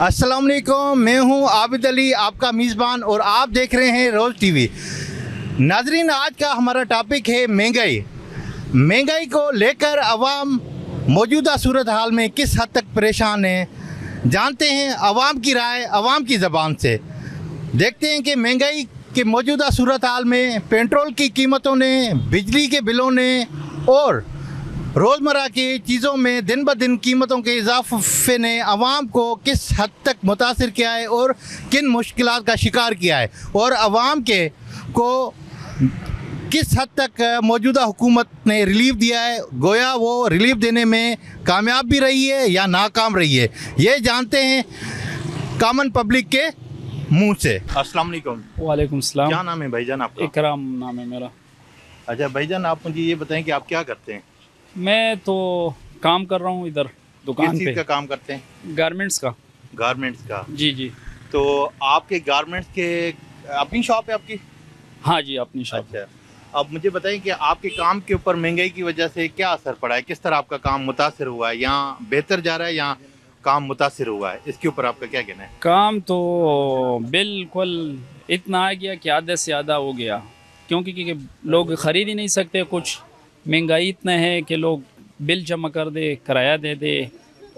अस्सलाम वालेकुम, मैं हूं आबिद अली, आपका मेज़बान, और आप देख रहे हैं रोज़ टीवी। नाजरीन, आज का हमारा टॉपिक है महंगाई। महंगाई को लेकर अवाम मौजूदा सूरत हाल में किस हद तक परेशान है, जानते हैं अवाम की राय अवाम की ज़बान से। देखते हैं कि महंगाई के मौजूदा सूरत हाल में पेट्रोल की कीमतों ने, बिजली के बिलों ने और रोज़मर्रा की चीज़ों में दिन ब दिन कीमतों के इजाफे ने अवाम को किस हद तक मुतासिर किया है और किन मुश्किलात का शिकार किया है, और अवाम के को किस हद तक मौजूदा हुकूमत ने रिलीफ दिया है। गोया वो रिलीफ देने में कामयाब भी रही है या नाकाम रही है, ये जानते हैं कॉमन पब्लिक के मुंह से। अस्सलाम वालेकुम। वालेकुम सलाम। क्या नाम है भाईजान आपका? इकराम नाम है मेरा। अच्छा भाईजान, आप मुझे ये बताएं कि आप क्या करते हैं? मैं तो काम कर रहा हूँ इधर दुकान किस चीज़ पे। का काम करते हैं? गारमेंट्स का। गारमेंट्स का। जी जी। तो आपके गारमेंट्स के अपनी शॉप है आपकी? हाँ जी, अपनी शॉप। अच्छा, अब मुझे बताएं कि आपके काम के ऊपर महंगाई की वजह से क्या असर पड़ा है, किस तरह आपका काम मुतासिर हुआ है, या बेहतर जा रहा है या काम मुतासिर हुआ है, इसके ऊपर आपका क्या कहना है? काम तो बिल्कुल इतना आ गया कि आधे से आधा हो गया, क्योंकि लोग ख़रीद ही नहीं सकते कुछ। महंगाई इतना है कि लोग बिल जमा कर दे, किराया दे दे,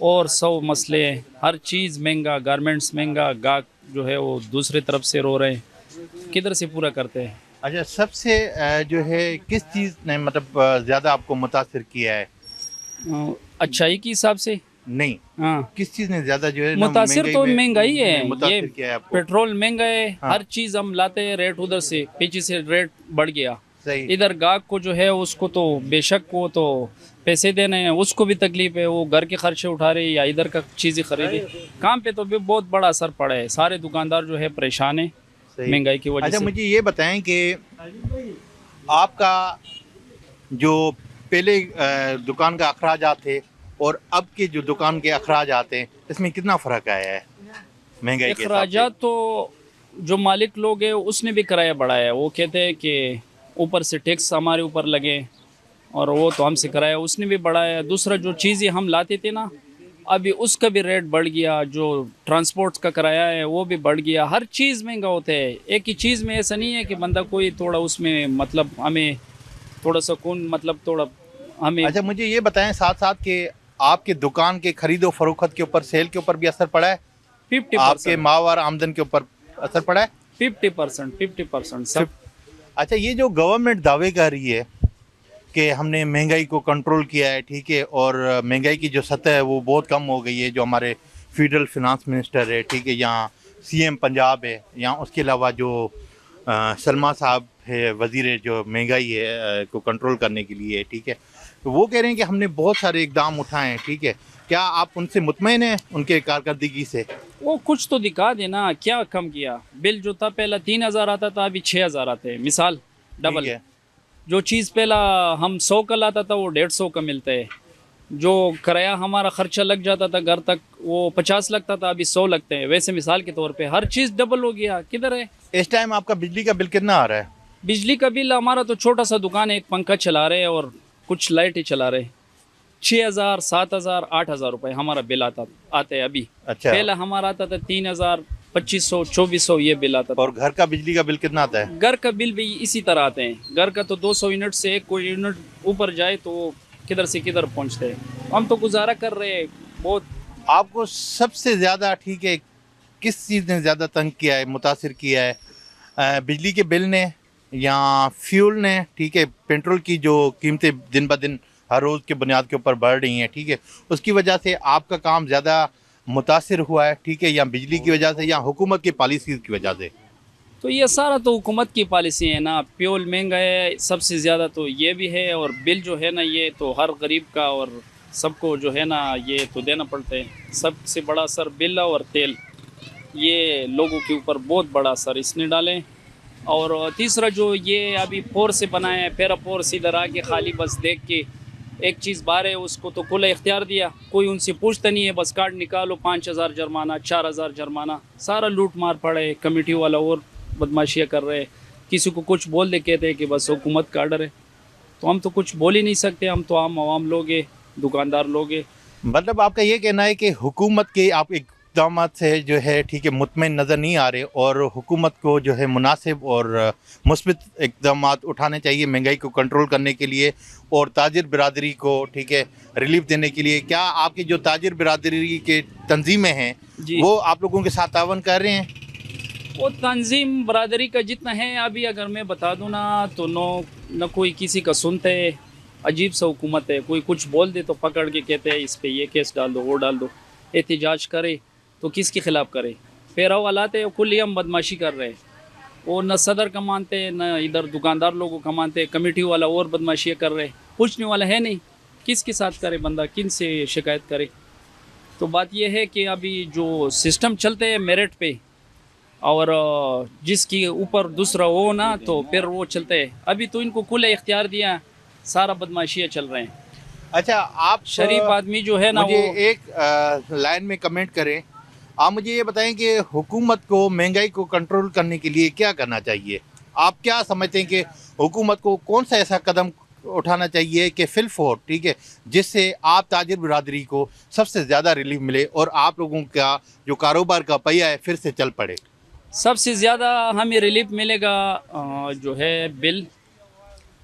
और 100 मसले, हर चीज़ महंगा, गारमेंट्स महंगा, गाहक जो है वो दूसरी तरफ से रो रहे हैं, किधर से पूरा करते हैं। अच्छा, सबसे जो है किस चीज़ ने मतलब ज़्यादा आपको मुतासिर किया है? अच्छाई के हिसाब से नहीं, हाँ, किस चीज़ ने ज़्यादा जो है ना मुतासिर तो महंगाई है। ये मुतासिर किया है आपको? पेट्रोल महंगा है, हाँ। हर चीज़ हम लाते हैं, रेट उधर से पीछे से रेट बढ़ गया। सही। इधर गाहक को जो है उसको तो बेशक वो तो पैसे देने हैं, उसको भी तकलीफ है, वो घर के खर्चे उठा रहे या इधर का चीज़ें खरीदे। काम पे तो भी बहुत बड़ा असर पड़ा है, सारे दुकानदार जो है परेशान है सही। महंगाई की वजह अच्छा, से। मुझे ये बताएं कि आपका जो पहले दुकान का अखराजात थे और अब के जो दुकान के अखराजात हैं, इसमें कितना फ़र्क आया है महंगाई के हिसाब से? अखराजात तो जो मालिक लोग हैं उसने भी किराया बढ़ाया है। वो कहते हैं कि ऊपर से टैक्स हमारे ऊपर लगे, और वो तो हमसे किराया उसने भी बढ़ाया। दूसरा जो चीज़ें हम लाते थे ना, अभी उसका भी रेट बढ़ गया। जो ट्रांसपोर्ट का किराया है वो भी बढ़ गया। हर चीज़ महंगा होता है। एक ही चीज़ में ऐसा नहीं है कि बंदा कोई थोड़ा उसमें मतलब हमें थोड़ा सुकून मतलब थोड़ा हमें। अच्छा, मुझे ये बताएं साथ साथ कि आपके दुकान के खरीदो फरोख्त के ऊपर, सेल के ऊपर भी असर पड़ा है? 50% आपके माहवार आमदन के ऊपर असर पड़ा है? 50% सब। अच्छा, ये जो गवर्नमेंट दावे कर रही है कि हमने महंगाई को कंट्रोल किया है, ठीक है, और महंगाई की जो सतह है वो बहुत कम हो गई है, जो हमारे फेडरल फिनांस मिनिस्टर है, ठीक है, यहाँ सीएम पंजाब है, यहाँ उसके अलावा जो सलमा साहब है वज़ीर जो महंगाई है को कंट्रोल करने के लिए, ठीक है, तो वो कह रहे हैं कि हमने बहुत सारे इकदाम उठाए हैं, ठीक है। क्या आप उनसे मुतमईन हैं उनके कारकर्दगी से? वो कुछ तो दिखा देना, क्या कम किया। बिल जो था पहला 3000 आता था, अभी 6000 आते हैं, मिसाल डबल। ठीक है। जो चीज़ पहला हम 100 का लाता था वो 150 का मिलता है। जो किराया हमारा खर्चा लग जाता था घर तक, वो 50 लगता था, अभी 100 लगते हैं। वैसे मिसाल के तौर पे हर चीज़ डबल हो गया। किधर है? इस टाइम आपका बिजली का बिल कितना आ रहा है? बिजली का बिल हमारा तो छोटा सा दुकान है, एक पंखा चला रहे हैं और कुछ लाइट ही चला रहे। 6000, 7000, 8000 रुपये हमारा बिल आते हैं अभी। अच्छा। पहला हमारा आता था 3000, 2500, 2400 ये बिल आता था। और घर का बिजली का बिल कितना आता है? घर का बिल भी इसी तरह आते हैं। घर का तो 200 यूनिट से एक कोई यूनिट ऊपर जाए तो किधर से किधर पहुंचते हैं। हम तो गुजारा कर रहे हैं बहुत। आपको सबसे ज़्यादा, ठीक है, किस चीज़ ने ज़्यादा तंग किया है, मुतासिर किया है? बिजली के बिल ने या फ्यूल ने? ठीक है, पेट्रोल की जो कीमतें दिन ब दिन हर रोज़ के बुनियाद के ऊपर बढ़ रही हैं, ठीक है, उसकी वजह से आपका काम ज़्यादा मुतासिर हुआ है, ठीक है, या बिजली की वजह से या हुकूमत की पॉलिसी की वजह से? तो ये सारा तो हुकूमत की पॉलिसी है ना। फ्यूल महंगा है सबसे ज़्यादा, तो ये भी है, और बिल जो है ना ये तो हर गरीब का और सबको जो है ना ये तो देना पड़ता है। सबसे बड़ा असर बिल और तेल, ये लोगों के ऊपर बहुत बड़ा असर इसने डाले। और तीसरा जो ये अभी फोर्स से बनाया है, पैरा फोर्स इधर आके खाली बस देख के एक चीज़ बार है उसको तो खुला इख्तियार दिया, कोई उनसे पूछता नहीं है, बस कार्ड निकालो, 5000 जुर्माना, 4000 जुर्माना, सारा लूट मार पड़े। कमेटी वाला और बदमाशियाँ कर रहे हैं, किसी को कुछ बोल दे कहते हैं कि बस हुकूमत का आर्डर है। तो हम तो कुछ बोल ही नहीं सकते, हम तो आम लोग हैं, दुकानदार लोग हैं। मतलब आपका ये कहना है कि हुकूमत के आप एक इक़दाम से जो है ठीक है मुतमईन नज़र नहीं आ रहे और हुकूमत को जो है मुनासिब और मुस्बित इक़दाम उठाने चाहिए महंगाई को कंट्रोल करने के लिए और ताजिर बिरादरी को ठीक है रिलीफ देने के लिए। क्या आपकी जो ताजिर बिरादरी के तंजीमें हैं जी। वो आप लोगों के साथ तावन कर रहे हैं? वो तंजीम बरादरी का जितना है अभी अगर मैं बता दूँ ना तो न कोई किसी का सुनते है। अजीब सा हुकूमत है, कोई कुछ बोल दे तो पकड़ के कहते हैं इस पे ये केस डाल दो वो डाल दो। एहतजाज करे तो किसके ख़िलाफ़ करे? पैरा वाला आते खुलेआम बदमाशी कर रहे हैं। वो न सदर का मानते हैं न इधर दुकानदार लोगों का मानते हैं। कमेटी वाला और बदमाशियाँ कर रहे हैं, पूछने वाला है नहीं। किसके साथ करे बंदा, किन से शिकायत करे? तो बात यह है कि अभी जो सिस्टम चलते हैं मेरिट पे और जिसके ऊपर दूसरा हो ना तो फिर वो चलते हैं। अभी तो इनको खुला इख्तियार दिया, सारा बदमाशियाँ चल रहे हैं। अच्छा, आप शरीफ आदमी जो है ना मुझे वो एक लाइन में कमेंट करें। आप मुझे ये बताएं कि हुकूमत को महंगाई को कंट्रोल करने के लिए क्या करना चाहिए? आप क्या समझते हैं कि हुकूमत को कौन सा ऐसा कदम उठाना चाहिए कि फिलफौर ठीक है जिससे आप ताजिर बिरादरी को सबसे ज़्यादा रिलीफ मिले और आप लोगों का जो कारोबार का पहिया है फिर से चल पड़े? सबसे ज़्यादा हमें रिलीफ मिलेगा जो है बिल,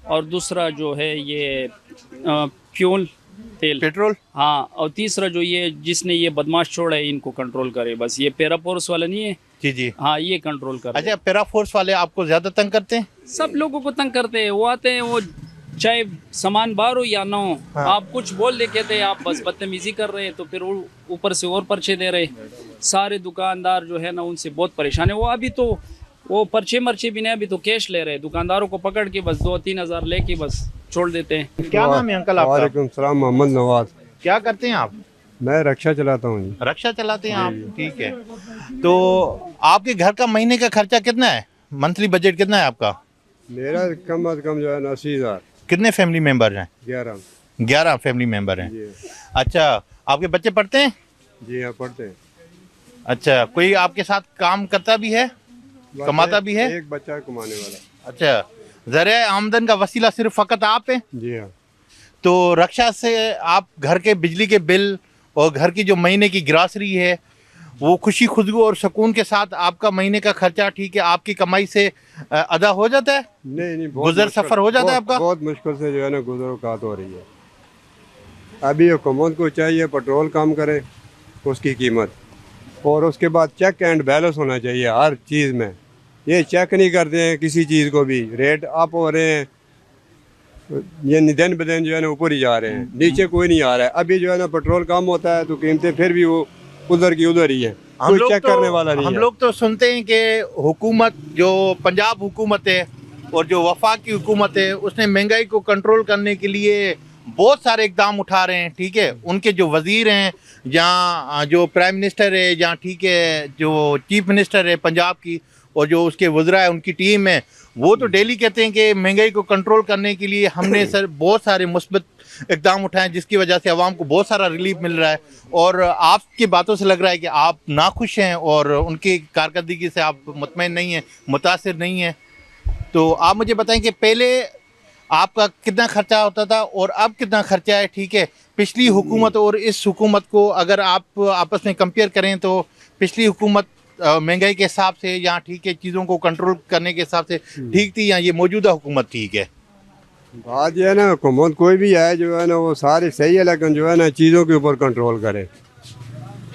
और दूसरा जो है ये फ्यूल तेल पेट्रोल, हाँ, और तीसरा जो ये जिसने ये बदमाश छोड़ा है इनको कंट्रोल करे। बस ये पैरा फोर्स वाला नहीं है, जी जी, हाँ ये कंट्रोल करे। अच्छा, पैरा फोर्स वाले आपको ज़्यादा तंग करते हैं? सब लोगों को तंग करते हैं। वो आते हैं, वो चाहे सामान बाहर हो या ना हो, हाँ। आप कुछ बोल दे कहते हैं आप बस बदतमीजी कर रहे हैं, तो फिर ऊपर से और पर्चे दे रहे। सारे दुकानदार जो है ना उनसे बहुत परेशान है। वो अभी तो वो पर्चे मर्चे भी नहीं, अभी तो कैश ले रहे हैं। दुकानदारों को पकड़ के बस 2-3 हज़ार लेके बस छोड़ देते हैं। क्या नाम है अंकल आपका? वालेकुम सलाम, मोहम्मद नवाज। क्या करते हैं आप? मैं रक्षा चलाता हूँ जी। रक्षा चलाते हैं आप, ठीक है। तो आपके घर का महीने का खर्चा कितना है? मंथली बजट कितना है आपका? मेरा कम अज कम जो है 80,000। कितने फैमिली मेंबर हैं? 11। 11 फैमिली मेंबर हैं। जी अच्छा, आपके बच्चे पढ़ते हैं? जी हाँ, पढ़ते हैं। अच्छा, कोई आपके साथ काम करता भी है, कमाता भी है? एक बच्चा है कमाने वाला। अच्छा, ज़रिया आमदन का वसीला सिर्फ फ़कत आप हैं? जी हाँ। तो रक्षा से आप घर के बिजली के बिल और घर की जो महीने की ग्रासरी है वो खुशी खुशबू और सुकून के साथ आपका महीने का खर्चा ठीक है आपकी कमाई से अदा हो जाता है? नहीं, गुजर सफ़र हो जाता है आपका? बहुत मुश्किल से जो है ना गुजरकात हो रही है। अभी हुकूमत को चाहिए पेट्रोल कम करे उसकी कीमत, और उसके बाद चेक एंड बैलेंस होना चाहिए हर चीज़ में। ये चेक नहीं करते हैं किसी चीज़ को भी, रेट अप हो रहे हैं, ये दिन ब दिन जो है ना ऊपर ही जा रहे हैं, नीचे कोई नहीं आ रहा है। अभी जो है ना पेट्रोल कम होता है तो कीमतें फिर भी वो उधर की उधर ही है, कोई चेक करने वाला नहीं है। हम लोग तो सुनते हैं कि हुकूमत जो पंजाब हुकूमत है और जो वफाक की हुकूमत है उसने महंगाई को कंट्रोल करने के लिए बहुत सारे इकदाम उठा रहे हैं, ठीक है। उनके जो वज़ीर हैं या जो प्राइम मिनिस्टर है या ठीक है जो चीफ मिनिस्टर है पंजाब की और जो उसके वज़रा है उनकी टीम है, वो तो डेली कहते हैं कि महंगाई को कंट्रोल करने के लिए हमने सर बहुत सारे मुस्बत इकदाम उठाए जिसकी वजह से आवाम को बहुत सारा रिलीफ मिल रहा है। और आपकी बातों से लग रहा है कि आप नाखुश हैं और उनकी कारकर्दगी से आप मुतमईन नहीं हैं, मुतासिर नहीं हैं। तो आप मुझे बताएं कि पहले आपका कितना खर्चा होता था और अब कितना खर्चा है, ठीक है। पिछली हुकूमत और इस हुकूमत को अगर आप आपस में कंपेयर करें तो पिछली हुकूमत महंगाई के हिसाब से या ठीक है चीज़ों को कंट्रोल करने के हिसाब से ठीक थी या ये मौजूदा हुकूमत ठीक है? बात यह है ना, हुकूमत कोई भी है जो है ना वो सारे सही है, लेकिन जो है ना चीज़ों के ऊपर कंट्रोल करे।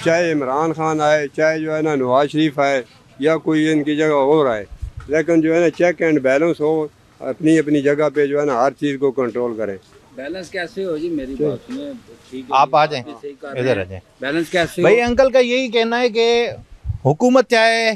चाहे इमरान खान आए, चाहे जो है ना नवाज शरीफ आए या कोई इनकी जगह और आए, लेकिन जो है ना चेक एंड बैलेंस हो, अपनी अपनी जगह पे जो है ना हर चीज़ को कंट्रोल करें। बैलेंस कैसे हो जी? मेरी बात सुनिए, ठीक है, आप आ जाएं, इधर आ जाएं। बैलेंस कैसे भाई अंकल का यही कहना है कि हुकूमत चाहे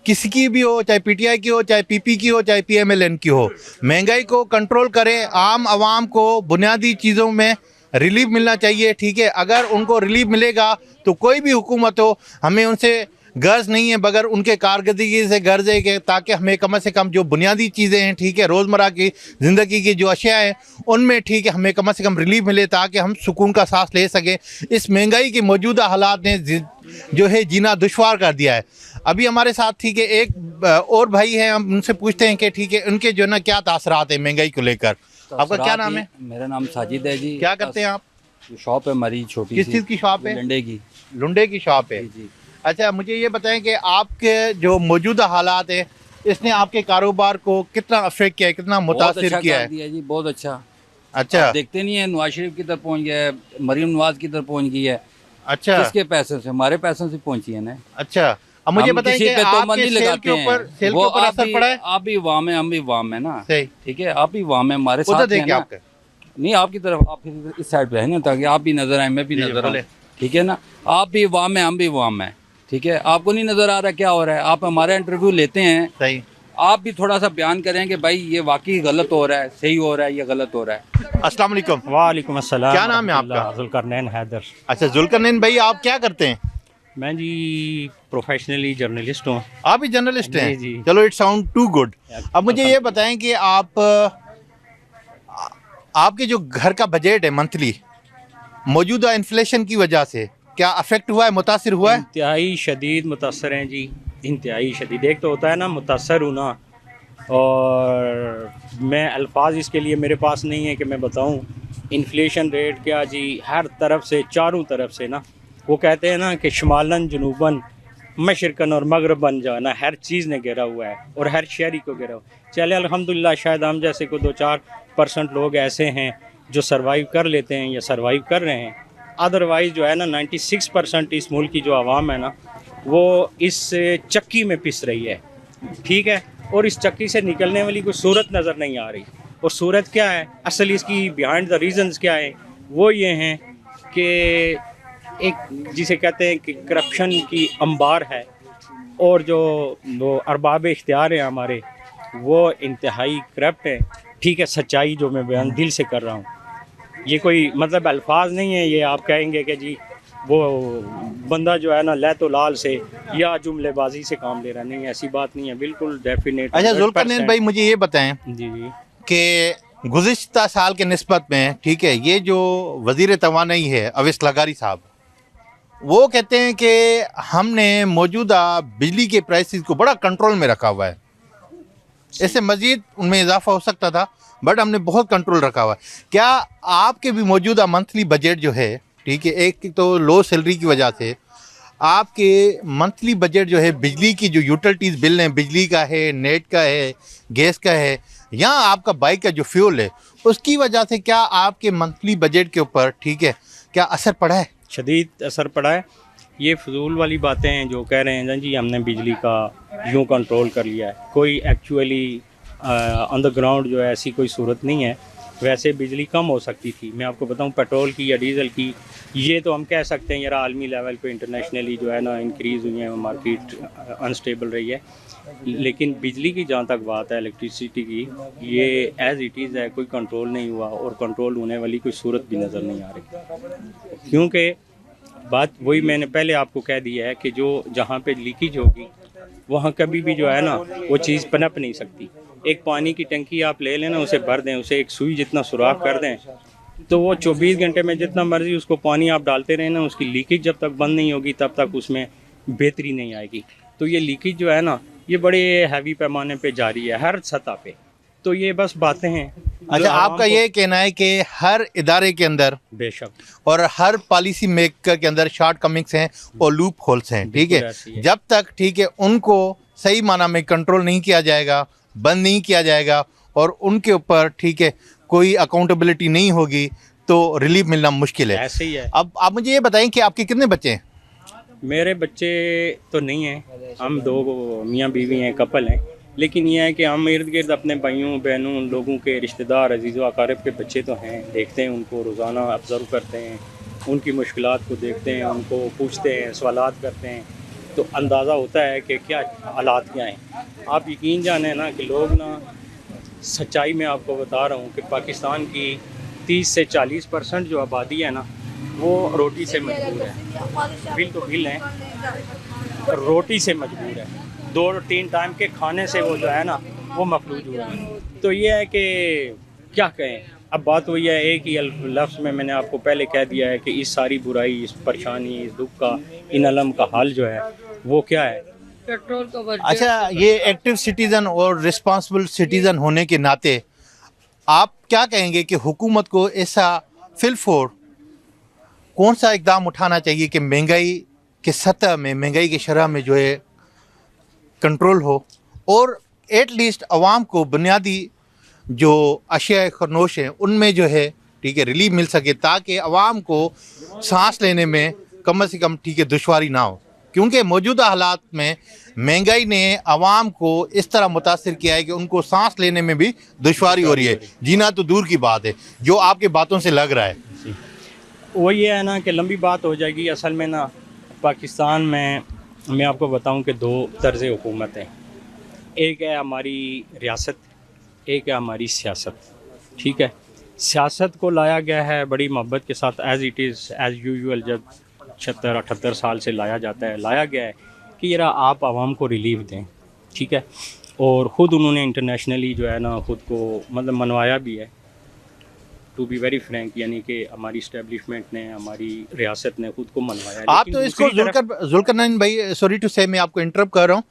किसी की भी हो, चाहे पीटीआई की हो, चाहे पीपी की हो, चाहे पीएमएलएन की हो, महंगाई को कंट्रोल करे। आम आवाम को बुनियादी चीज़ों में रिलीफ मिलना चाहिए, ठीक है। अगर उनको रिलीफ मिलेगा तो कोई भी हुकूमत हो, हमें उनसे गर्ज नहीं है बगैर उनके कारकर्दगी से गर्ज है कि ताकि हमें कम से कम जो बुनियादी चीज़ें हैं, ठीक है, रोज़मर्रा की ज़िंदगी की जो अशिया हैं उनमें ठीक है हमें कम से कम रिलीफ मिले ताकि हम सुकून का सांस ले सकें। इस महंगाई की मौजूदा हालात ने जो है जीना दुश्वार कर दिया है। अभी हमारे साथ ठीक है एक और भाई हैं, हम उनसे पूछते हैं कि ठीक है उनके जो ना क्या तासरात है महंगाई को लेकर। आपका क्या नाम है? मेरा नाम साजिद है जी। क्या करते हैं आप? शॉप है हमारी छोटी किस सी। चीज़ की शॉप है? लंडे की। लुंडे की शॉप है। जी। अच्छा, मुझे ये बताएं कि आपके जो मौजूदा हालात है इसने आपके कारोबार को कितना अफेक्ट किया है, कितना बहुत मुतासिर अच्छा किया कर है? दिया जी, बहुत अच्छा। अच्छा आप देखते नहीं है, नवाज शरीफ की तरफ पहुंच गया है, मरीम नवाज की तरफ पहुंच गई है। अच्छा किसके पैसे से? हमारे पैसों से पहुंची है ना। अच्छा, अब मुझे हम बताएं किसी कि पे तोहमत आपके नहीं सेल लगाते के ऊपर हैं। वो असर पड़ा है? आप भी वाम है, हम भी वाम है ना। सही। ठीक है, आप भी वाम है, हमारे उधर साथ है देखिए ना। आपका। नहीं, आपकी तरफ, आप फिर इस साइड पे है ना, ताकि आप भी नजर आए, मैं भी जी, नजर बोले। आऊं। ठीक है ना, आप भी वाम है, हम भी वाम है। ठीक है, आपको नहीं नजर आ रहा क्या हो रहा है? आप हमारा इंटरव्यू लेते हैं, सही। आप भी थोड़ा सा बयान करें कि भाई ये वाकई गलत हो रहा है, सही हो रहा है, ये गलत हो रहा है। अस्सलाम वालेकुम। वालेकुम अस्सलाम। क्या नाम है आपका? जुल्करनैन हैदर। अच्छा जुल्करनैन भाई, आप क्या करते हैं? मैं जी प्रोफेशनली जर्नलिस्ट हूँ। आप भी जर्नलिस्ट हैं? जी, जी। चलो, इट साउंड टू गुड। अब मुझे ये बताएं कि आपके जो घर का बजट है मंथली, मौजूदा इन्फ्लेशन की वजह से क्या अफेक्ट हुआ है, मुतासिर हुआ है? इंतहाई शदीद मुतासर हैं जी, इंतहाई शदीद। एक तो होता है ना मुतासर होना, और मैं अल्फाज इसके लिए मेरे पास नहीं है कि मैं बताऊं। इन्फ्लेशन रेट क्या जी, हर तरफ से, चारों तरफ से ना, वो कहते हैं ना कि शुमालन जनूबन मशरकन और मगरबन जो है ना, हर चीज़ ने घेरा हुआ है और हर शहरी को घेरा हुआ है। चले अल्हम्दुलिल्लाह, शायद हम जैसे को 2-4% लोग ऐसे हैं जो सर्वाइव कर लेते हैं या सर्वाइव कर रहे हैं। अदरवाइज़ जो है ना 96% इस मुल्क की जो आवाम है ना, वो इस चक्की में पिस रही है। ठीक है, और इस चक्की से निकलने वाली कोई सूरत नज़र नहीं आ रही। और सूरत क्या है, असल इसकी बिहाइंड द रीजंस क्या है, वो ये हैं कि एक जिसे कहते हैं कि करप्शन की अंबार है, और जो वो अरबाब इख्तियार हैं हमारे, वो इंतहाई करप्ट हैं। ठीक है, सच्चाई जो मैं बयान दिल से कर रहा हूँ, ये कोई मतलब अल्फाज नहीं है। ये आप कहेंगे कि जी वो बंदा जो है ना लैतो लाल से या जुमलेबाजी से काम ले रहा, नहीं, ऐसी बात नहीं है, बिल्कुल डेफिनेट। अच्छा जुल्करनैन भाई, मुझे ये बताएं जी जी कि गुज़िश्ता साल के निस्बत में, ठीक है, ये जो वज़ीर तवानाई है अवैस लगारी साहब, वो कहते हैं कि हमने मौजूदा बिजली के प्राइसेस को बड़ा कंट्रोल में रखा हुआ है, इससे मज़ीद उनमें इजाफा हो सकता था, बट हमने बहुत कंट्रोल रखा हुआ है। क्या आपके भी मौजूदा मंथली बजट जो है, ठीक है, एक तो लो सैलरी की वजह से आपके मंथली बजट जो है, बिजली की जो यूटिलिटीज़ बिल हैं, बिजली का है, नेट का है, गैस का है, या आपका बाइक का जो फ्यूल है, उसकी वजह से क्या आपके मंथली बजट के ऊपर, ठीक है, क्या असर पड़ा है? शदीद असर पड़ा है। ये फजूल वाली बातें हैं जो कह रहे हैं ना जी हमने बिजली का यूँ कंट्रोल कर लिया है। कोई एक्चुअली ऑन द ग्राउंड जो है ऐसी कोई सूरत नहीं है। वैसे बिजली कम हो सकती थी, मैं आपको बताऊं, पेट्रोल की या डीज़ल की, ये तो हम कह सकते हैं यार आलमी लेवल पे इंटरनेशनली जो है ना इंक्रीज़ हुई है, मार्केट अनस्टेबल रही है। लेकिन बिजली की जहाँ तक बात है, इलेक्ट्रिसिटी की, ये एज़ इट इज़ है, कोई कंट्रोल नहीं हुआ और कंट्रोल होने वाली कोई सूरत भी नज़र नहीं आ रही। क्योंकि बात वही मैंने पहले आपको कह दिया है कि जो जहाँ पे लीकेज होगी वहाँ कभी भी जो है ना वो चीज़ पनप नहीं सकती। एक पानी की टंकी आप ले लेना, उसे भर दें, उसे एक सुई जितना सुराख कर दें, तो वो 24 घंटे में जितना मर्जी उसको पानी आप डालते रहें ना, उसकी लीकेज जब तक बंद नहीं होगी तब तक उसमें बेहतरी नहीं आएगी। तो ये लीकेज जो है ना, ये बड़े हैवी पैमाने पे जारी है हर सतह पे। तो ये बस बातें हैं। अच्छा, आपका ये कहना है कि हर इदारे के अंदर बेशक और हर पॉलिसी मेकर के अंदर शॉर्ट कमिंग्स हैं और लूप होल्स हैं, ठीक बिल्कुल ऐसी है, है। जब तक, ठीक है, उनको सही माना में कंट्रोल नहीं किया जाएगा, बंद नहीं किया जाएगा और उनके ऊपर, ठीक है, कोई अकाउंटेबिलिटी नहीं होगी, तो रिलीफ मिलना मुश्किल है। ऐसे ही है। अब आप मुझे ये बताएं कि आपके कितने बच्चे हैं? मेरे बच्चे तो नहीं हैं, हम 2 मियाँ बीवी हैं, कपल हैं। लेकिन ये है कि हम इर्द गिर्द अपने भाइयों बहनों लोगों के रिश्तेदार अजीज़ व अकारिब के बच्चे तो हैं, देखते हैं उनको, रोज़ाना ऑब्ज़र्व करते हैं, उनकी मुश्किलात को देखते हैं, उनको पूछते हैं, सवालात करते हैं, तो अंदाज़ा होता है कि क्या हालात क्या हैं। आप यकीन जाने ना कि लोग ना, सच्चाई में आपको बता रहा हूँ कि पाकिस्तान की 30 से 40% जो आबादी है ना, वो रोटी से मजबूर है। बिल तो बिल हैं, रोटी से मजबूर है, 2-3 टाइम के खाने से वो जो है ना वो मफलूज हुआ है। तो ये है कि क्या कहें, अब बात वही है, एक ही लफ्ज़ में मैंने आपको पहले कह दिया है कि इस सारी बुराई, इस परेशानी, इस दुख का, इन अलम का हाल जो है वो क्या है, पेट्रोल का अच्छा, ये एक्टिव सिटीज़न और रिस्पॉन्सिबल सिटीज़न होने के नाते आप क्या कहेंगे कि हुकूमत को ऐसा फिलफोर कौन सा इकदाम उठाना चाहिए कि महंगाई कि सतह में महंगाई की शरह में जो है कंट्रोल हो और एटलीस्ट आवाम को बुनियादी जो अशिया खरनोश हैं उनमें जो है ठीक है रिलीफ मिल सके, ताकि आवाम को सांस लेने में कम से कम ठीक है दुश्वारी ना हो। क्योंकि मौजूदा हालात में महंगाई ने आवाम को इस तरह मुतासिर किया है कि उनको सांस लेने में भी दुश्वारी हो रही है, जीना तो दूर की बात है, जो आपकी बातों से लग रहा है। वो ये है ना कि लंबी बात हो जाएगी। असल में ना पाकिस्तान में मैं आपको बताऊं कि दो तर्ज़ हुकूमत हैं। एक है हमारी रियासत, एक है हमारी सियासत। ठीक है, सियासत को लाया गया है बड़ी मोहब्बत के साथ, as it is as usual, जब 76-78 साल से लाया जाता है, लाया गया है कि यार आप आवाम को रिलीफ दें। ठीक है, और ख़ुद उन्होंने इंटरनेशनली जो है ना ख़ुद को मतलब मनवाया भी है, टू बी वेरी फ्रैंक, यानी कि हमारी इस्टेब्लिशमेंट ने, हमारी रियासत ने खुद को मनवाया। आप तो इसको जुल्करनैन भाई, सॉरी टू से मैं आपको इंटरप्ट कर रहा हूँ,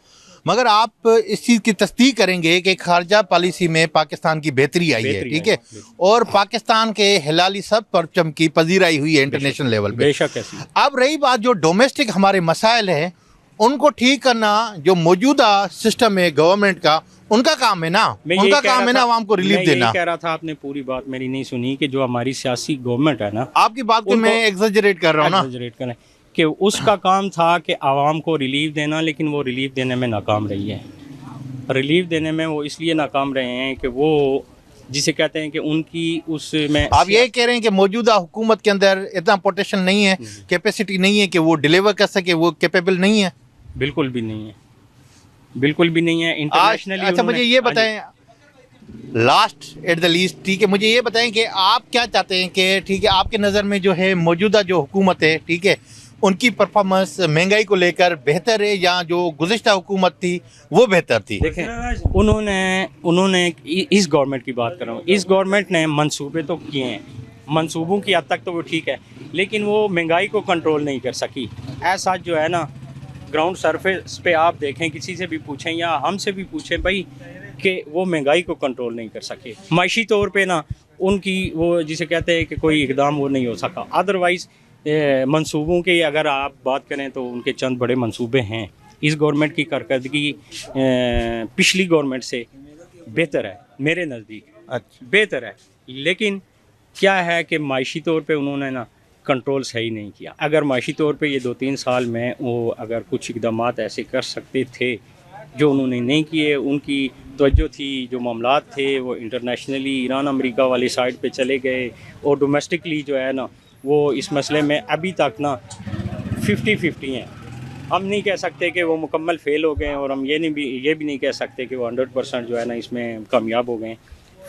मगर आप इस चीज़ की तस्दीक करेंगे कि खारजा पॉलिसी में पाकिस्तान की बेहतरी आई है, ठीक है, और पाकिस्तान के हिलाली सब परचम की पजीराई हुई है इंटरनेशनल लेवल पे। बेशक ऐसी। अब रही बात जो डोमेस्टिक हमारे मसाइल हैं उनको ठीक करना, जो मौजूदा सिस्टम है गवर्नमेंट का, उनका काम है ना, उनका काम है ना आवाम को रिलीफ देना। मैं कह रहा था, आपने पूरी बात मेरी नहीं सुनी, कि जो हमारी सियासी गवर्नमेंट है ना, आपकी बात को मैं एग्जैजरेट कर रहा हूँ ना, एग्जैजरेट कर रहे हैं कि उसका काम था कि आवाम को रिलीफ देना, लेकिन वो रिलीफ देने में नाकाम रही है। रिलीफ देने में वो इसलिए नाकाम रहे हैं कि वो जिसे कहते हैं कि उनकी उसमें, आप ये कह रहे हैं कि मौजूदा हुकूमत के अंदर इतना पोटेंशियल नहीं है, कैपेसिटी नहीं है कि वो डिलीवर कर सके, वो कैपेबल नहीं है। बिल्कुल भी नहीं है, बिल्कुल भी नहीं है इंटरनेशनली। अच्छा मुझे ये बताएं, लास्ट एट द लीस्ट, ठीक है, मुझे ये बताएं कि आप क्या चाहते हैं कि ठीक है आपके नज़र में जो है मौजूदा जो हुकूमत है, ठीक है, उनकी परफॉर्मेंस महंगाई को लेकर बेहतर है या जो गुज़िश्ता हुकूमत थी वो बेहतर थी? देखें, उन्होंने इस गवर्नमेंट की बात कर रहा हूँ, इस गवर्नमेंट ने मंसूबे तो किए हैं, मंसूबों की हद तक तो वो ठीक है, लेकिन वो महंगाई को कंट्रोल नहीं कर सकी। ऐसा जो है ना ग्राउंड सरफेस पे आप देखें, किसी से भी पूछें या हमसे भी पूछें भाई, कि वो महंगाई को कंट्रोल नहीं कर सके। माशी तौर पे ना उनकी वो जिसे कहते हैं कि कोई इकदाम वो नहीं हो सका। अदरवाइज़ मंसूबों की अगर आप बात करें तो उनके चंद बड़े मंसूबे हैं। इस गवर्नमेंट की कारकर्दगी पिछली गवर्नमेंट से बेहतर है मेरे नज़दीक। अच्छा, बेहतर है, लेकिन क्या है कि माशी तौर पे उन्होंने ना कंट्रोल सही नहीं किया। अगर माशी तौर पे ये 2-3 साल में वो अगर कुछ इक़दाम ऐसे कर सकते थे जो उन्होंने नहीं किए, उनकी तवज्जो थी, जो मामलात थे वो इंटरनेशनली ईरान अमेरिका वाली साइड पे चले गए, और डोमेस्टिकली जो है ना वो इस मसले में अभी तक ना 50-50 हैं। हम नहीं कह सकते कि वो मुकम्मल फ़ेल हो गए, और हम ये भी नहीं कह सकते कि वो 100% जो है ना इसमें कामयाब हो गए।